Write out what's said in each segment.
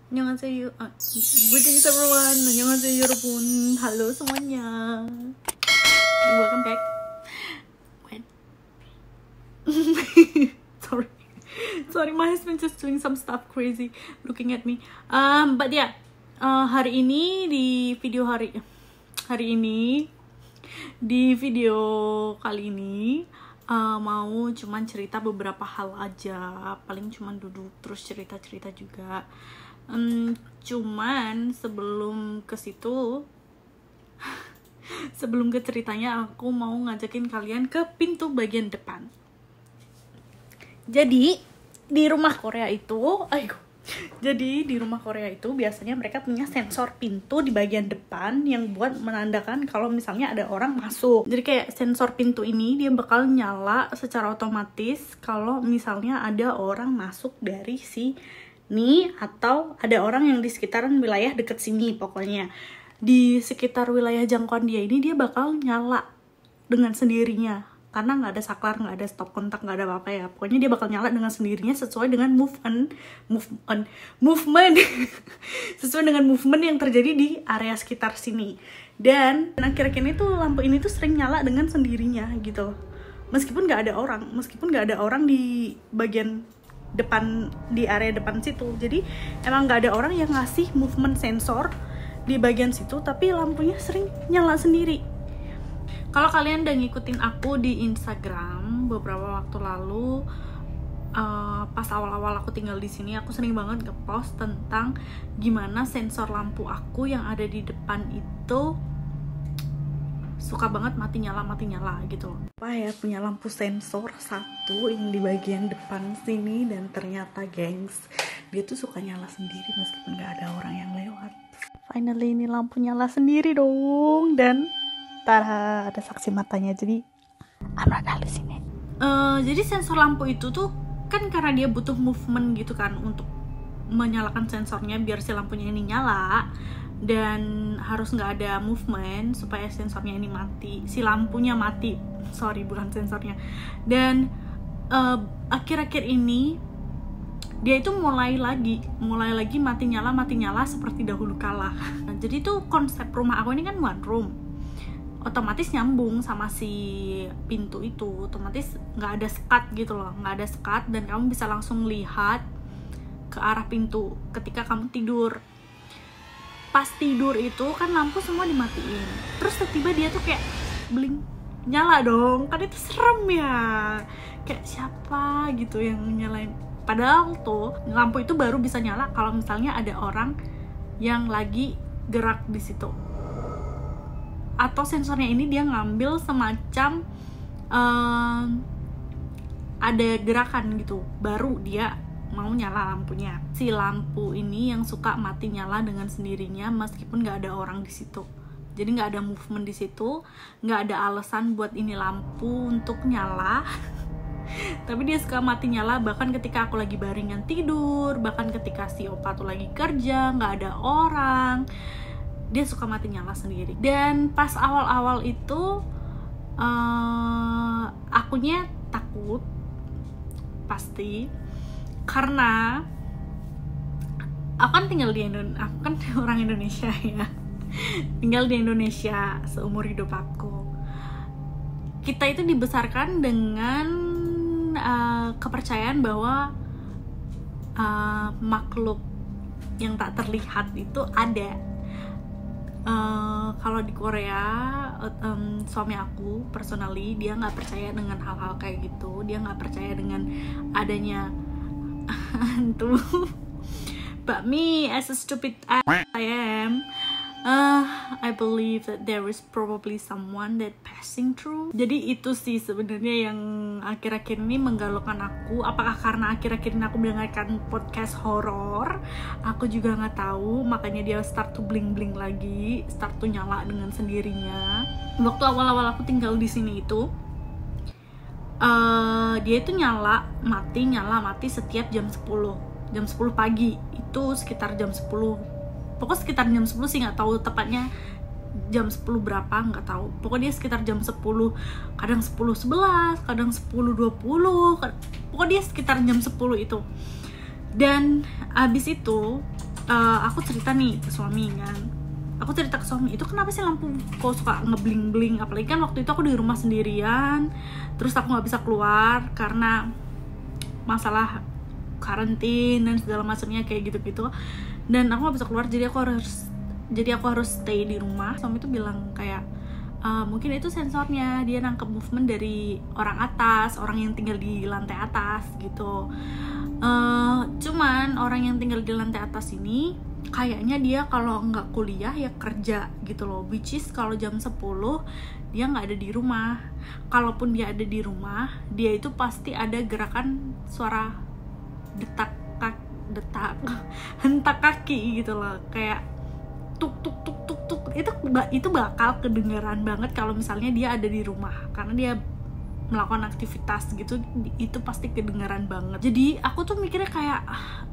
안녕하세요. Greetings everyone. 안녕하세요 여러분. Halo semuanya. Welcome back. Wait. Sorry, my husband just doing some stuff crazy, looking at me. But yeah, hari ini di video kali ini mau cuman cerita beberapa hal aja, paling cuman duduk terus cerita juga. Cuman sebelum ke situ, sebelum ke ceritanya, aku mau ngajakin kalian ke pintu bagian depan. Jadi di rumah Korea itu biasanya mereka punya sensor pintu di bagian depan yang buat menandakan kalau misalnya ada orang masuk. Jadi kayak sensor pintu ini dia bakal nyala secara otomatis kalau misalnya ada orang masuk dari sini atau ada orang yang di sekitaran wilayah deket sini. Pokoknya di sekitar wilayah jangkauan dia ini dia bakal nyala dengan sendirinya. Karena nggak ada saklar, nggak ada stop kontak, nggak ada apa-apa ya. Pokoknya dia bakal nyala dengan sendirinya sesuai dengan movement sesuai dengan movement yang terjadi di area sekitar sini. Dan akhir-akhir ini tuh lampu ini tuh sering nyala dengan sendirinya gitu. Meskipun nggak ada orang di bagian depan, di area depan situ. Jadi emang nggak ada orang yang ngasih movement sensor di bagian situ, tapi lampunya sering nyala sendiri. Kalau kalian udah ngikutin aku di Instagram beberapa waktu lalu, pas awal-awal aku tinggal di sini, aku sering banget nge-post tentang gimana sensor lampu aku yang ada di depan itu suka banget mati nyala gitu. Apa ya, punya lampu sensor satu yang di bagian depan sini, dan ternyata gengs, dia tuh suka nyala sendiri meskipun gak ada orang yang lewat. Finally ini lampu nyala sendiri dong, dan tada, ada saksi matanya. Jadi I'm not hallucinate. Jadi sensor lampu itu tuh kan karena dia butuh movement gitu kan untuk menyalakan sensornya biar si lampunya ini nyala, dan harus nggak ada movement supaya sensornya ini mati, si lampunya mati, bukan sensornya. Dan akhir-akhir ini dia itu mulai lagi mati nyala seperti dahulu kala. Jadi tuh konsep rumah aku ini kan one room, otomatis nyambung sama si pintu itu, otomatis nggak ada sekat gitu loh, dan kamu bisa langsung lihat ke arah pintu ketika kamu tidur. Pas tidur itu kan lampu semua dimatiin, terus tiba-tiba dia tuh kayak bling, nyala dong, kan itu serem ya, kayak siapa gitu yang nyalain. Padahal tuh lampu itu baru bisa nyala kalau misalnya ada orang yang lagi gerak di situ, atau sensornya ini dia ngambil semacam ada gerakan gitu, baru dia mau nyala lampunya. Si lampu ini yang suka mati nyala dengan sendirinya meskipun nggak ada orang di situ. Jadi nggak ada movement di situ, nggak ada alasan buat ini lampu untuk nyala. Tapi dia suka mati nyala bahkan ketika aku lagi baringan tidur, bahkan ketika si opa tuh lagi kerja, nggak ada orang, dia suka mati nyala sendiri. Dan pas awal-awal itu akunya takut pasti, karena aku kan aku kan orang Indonesia ya, tinggal di Indonesia seumur hidup aku. Kita itu dibesarkan dengan kepercayaan bahwa makhluk yang tak terlihat itu ada. Kalau di Korea, suami aku personally dia nggak percaya dengan hal-hal kayak gitu. Dia nggak percaya dengan adanya hantu. But me, as a stupid I am, I believe that there is probably someone that passing through. Jadi itu sih sebenarnya yang akhir-akhir ini menggalaukan aku. Apakah karena akhir-akhir ini aku mendengarkan podcast horor? Aku juga nggak tahu. Makanya dia start to bling-bling lagi, start to nyala dengan sendirinya. Waktu awal-awal aku tinggal di sini itu, dia itu nyala mati setiap jam 10 pagi. Itu sekitar jam 10. Pokoknya sekitar jam 10 sih, nggak tahu tepatnya jam 10 berapa, nggak tahu. Pokoknya dia sekitar jam 10, kadang 10.11, kadang 10.20, pokoknya dia sekitar jam 10 itu. Dan abis itu aku cerita nih ke suami kan, itu kenapa sih lampu kok suka ngebling-bling, apalagi kan waktu itu aku di rumah sendirian, terus aku nggak bisa keluar karena masalah karantin dan segala macamnya kayak gitu-gitu, dan aku nggak bisa keluar, jadi aku harus stay di rumah. Suami tuh bilang kayak mungkin itu sensornya, dia nangkep movement dari orang atas, orang yang tinggal di lantai atas gitu. Cuman orang yang tinggal di lantai atas ini kayaknya dia kalau nggak kuliah ya kerja gitu loh, which is kalau jam 10 dia nggak ada di rumah. Kalaupun dia ada di rumah, dia itu pasti ada gerakan suara hentak kaki gitu loh, kayak tuk tuk tuk tuk tuk. Itu bakal kedengaran banget kalau misalnya dia ada di rumah, karena dia melakukan aktivitas gitu, itu pasti kedengaran banget. Jadi aku tuh mikirnya kayak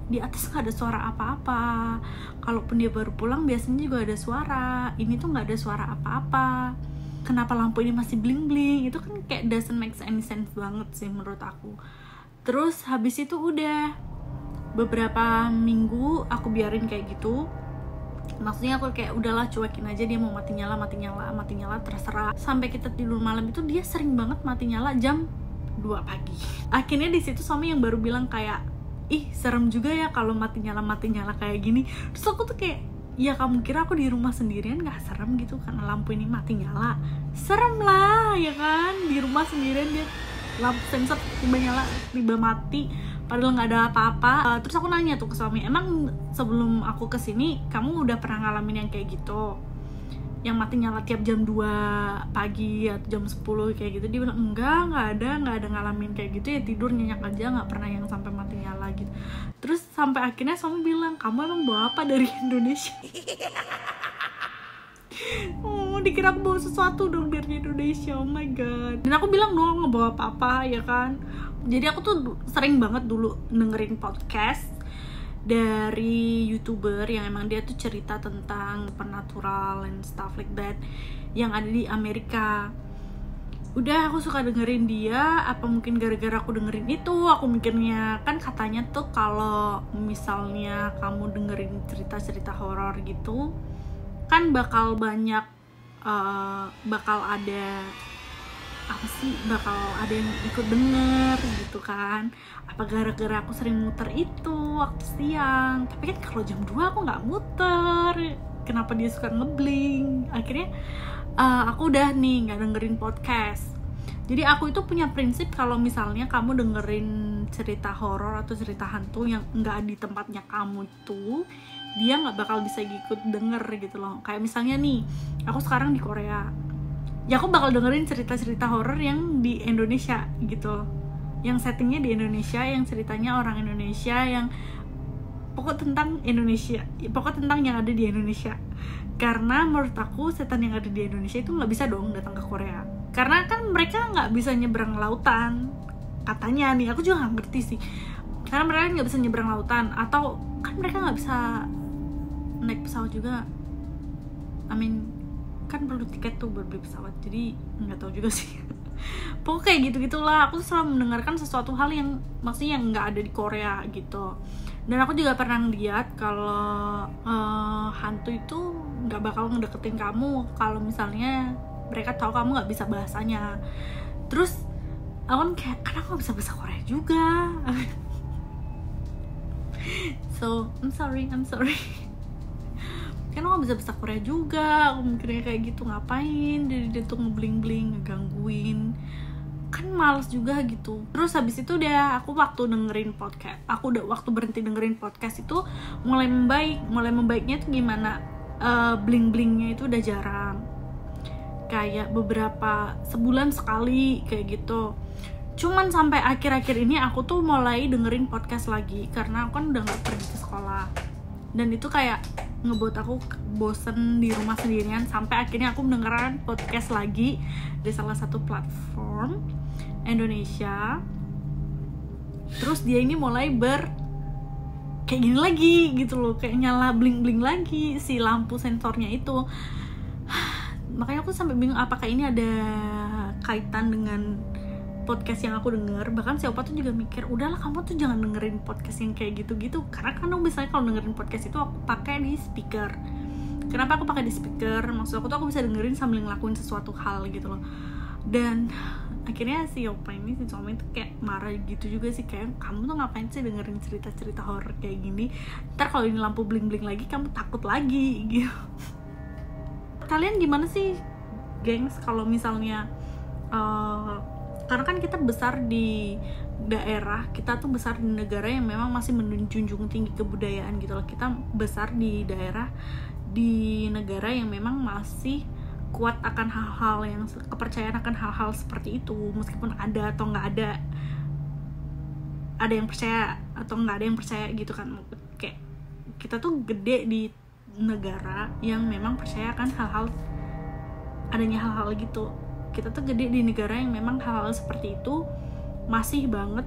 di atas nggak ada suara apa-apa, kalaupun dia baru pulang biasanya juga ada suara, ini tuh nggak ada suara apa-apa, kenapa lampu ini masih bling-bling? Itu kan kayak doesn't make any sense banget sih menurut aku. Terus habis itu udah beberapa minggu aku biarin kayak gitu, maksudnya aku kayak udahlah cuekin aja, dia mau mati nyala terserah. Sampai kita tidur malam itu dia sering banget mati nyala jam 2 pagi. Akhirnya di situ suami yang baru bilang kayak, ih serem juga ya kalau mati nyala kayak gini. Terus aku tuh kayak, ya kamu kira aku di rumah sendirian gak serem gitu karena lampu ini mati nyala? Serem lah ya kan, di rumah sendirian dia lampu sensor tiba nyala tiba mati, padahal nggak ada apa-apa. Terus aku nanya tuh ke suami, emang sebelum aku kesini kamu udah pernah ngalamin yang kayak gitu, yang mati nyala tiap jam 2 pagi atau jam 10 kayak gitu? Dia bilang enggak ada ngalamin kayak gitu, ya tidur nyenyak aja, nggak pernah yang sampai mati nyala gitu. Terus sampai akhirnya suami bilang, kamu emang bawa apa dari Indonesia? Oh, dikira aku bawa sesuatu dong dari Indonesia, oh my god. Dan aku bilang dong nggak bawa apa-apa ya kan. Jadi aku tuh sering banget dulu dengerin podcast dari YouTuber yang emang dia tuh cerita tentang supernatural and stuff like that yang ada di Amerika. Udah aku suka dengerin dia, apa mungkin gara-gara aku dengerin itu, aku mikirnya kan katanya tuh kalau misalnya kamu dengerin cerita-cerita horor gitu kan bakal banyak bakal ada yang ikut denger gitu kan. Apa gara-gara aku sering muter itu waktu siang, tapi kan kalau jam 2 aku nggak muter, kenapa dia suka ngebling? Akhirnya aku udah nih nggak dengerin podcast. Jadi aku itu punya prinsip kalau misalnya kamu dengerin cerita horor atau cerita hantu yang nggak di tempatnya kamu itu, dia nggak bakal bisa ikut denger gitu loh. Kayak misalnya nih, aku sekarang di Korea, ya aku bakal dengerin cerita-cerita horor yang di Indonesia gitu, yang settingnya di Indonesia, yang ceritanya orang Indonesia, yang pokok tentang Indonesia, pokok tentang yang ada di Indonesia. Karena menurut aku setan yang ada di Indonesia itu nggak bisa dong datang ke Korea, karena kan mereka nggak bisa nyebrang lautan katanya nih. Aku juga nggak ngerti sih, karena mereka nggak bisa nyebrang lautan, atau kan mereka nggak bisa naik pesawat juga. Kan perlu tiket tuh buat beli pesawat, jadi nggak tahu juga sih. Pokoknya kayak gitu-gitulah. Aku selalu mendengarkan sesuatu hal yang maksudnya yang nggak ada di Korea gitu. Dan aku juga pernah lihat kalau hantu itu nggak bakal ngedeketin kamu kalau misalnya mereka tahu kamu nggak bisa bahasanya. Terus aku kan kayak, karena aku nggak bisa bahasa Korea juga. So I'm sorry kan aku bisa bahasa Korea juga. Aku mikirnya kayak gitu, ngapain jadi dia tuh ngebling-bling, ngegangguin, kan males juga gitu. Terus habis itu udah aku waktu berhenti dengerin podcast itu mulai membaiknya tuh gimana, bling-blingnya itu udah jarang, kayak beberapa sebulan sekali kayak gitu. Cuman sampai akhir-akhir ini aku tuh mulai dengerin podcast lagi karena aku kan udah gak pergi ke sekolah, dan itu kayak ngebuat aku bosen di rumah sendirian. Sampai akhirnya aku mendengarkan podcast lagi di salah satu platform Indonesia. Terus dia ini mulai kayak gini lagi gitu loh, kayak nyala bling-bling lagi si lampu sensornya itu. Makanya aku sampai bingung apakah ini ada kaitan dengan podcast yang aku denger. Bahkan si Opa tuh juga mikir, udahlah kamu tuh jangan dengerin podcast yang kayak gitu-gitu, karena kan biasanya kalau dengerin podcast itu aku pakai di speaker. Kenapa aku pakai di speaker? Maksud aku tuh aku bisa dengerin sambil ngelakuin sesuatu hal gitu loh. Dan akhirnya si Opa ini, si suami tuh kayak marah gitu juga sih, kayak kamu tuh ngapain sih dengerin cerita-cerita horor kayak gini, ntar kalau ini lampu bling-bling lagi kamu takut lagi gitu. Kalian gimana sih gengs kalau misalnya karena kan kita besar di daerah, kita tuh besar di negara yang memang masih menjunjung tinggi kebudayaan gitu loh. Kita besar di daerah, di negara yang memang masih kuat akan hal-hal yang kepercayaan akan hal-hal seperti itu, meskipun ada atau nggak ada yang percaya atau nggak ada yang percaya gitu kan. Kayak kita tuh gede di negara yang memang percaya akan hal-hal, adanya hal-hal gitu. Kita tuh gede di negara yang memang hal-hal seperti itu masih banget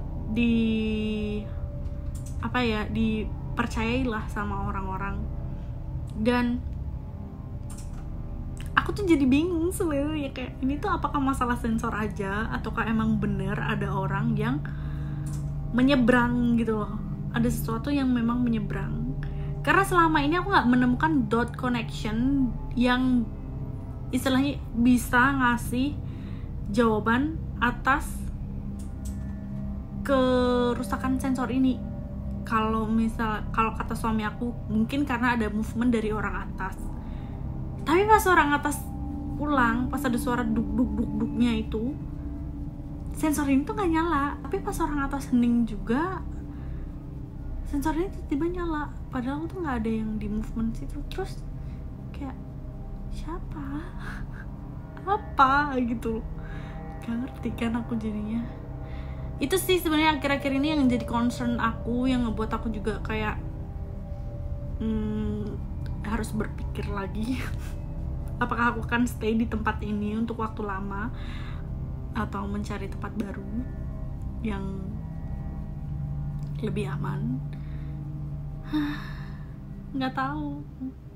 dipercayai lah sama orang-orang. Dan aku tuh jadi bingung sebenarnya, kayak ini tuh apakah masalah sensor aja ataukah emang bener ada orang yang menyeberang gitu loh, ada sesuatu yang memang menyeberang. Karena selama ini aku nggak menemukan dot connection yang istilahnya bisa ngasih jawaban atas kerusakan sensor ini. Kalau kata suami aku, mungkin karena ada movement dari orang atas. Tapi pas orang atas pulang, pas ada suara duk-duk-duk-duknya itu, sensor ini tuh gak nyala. Tapi pas orang atas hening juga, sensor ini tiba-tiba nyala. Padahal tuh gak ada yang di movement situ. Terus kayak, siapa? Apa gitu. Gak ngerti kan aku jadinya. Itu sih sebenarnya akhir-akhir ini yang jadi concern aku, yang ngebuat aku juga kayak harus berpikir lagi apakah aku akan stay di tempat ini untuk waktu lama atau mencari tempat baru yang lebih aman. Nggak tahu,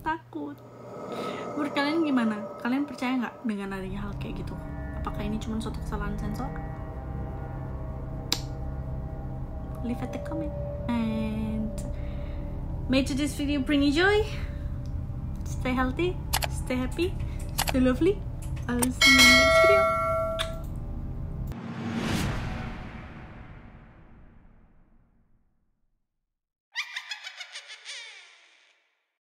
takut. Menurut kalian gimana? Kalian percaya nggak dengan adanya hal kayak gitu? Apakah ini cuma suatu kesalahan sensor? Leave at the comment. And may today's video bring you joy. Stay healthy, stay happy, stay lovely. I'll see you in the next video.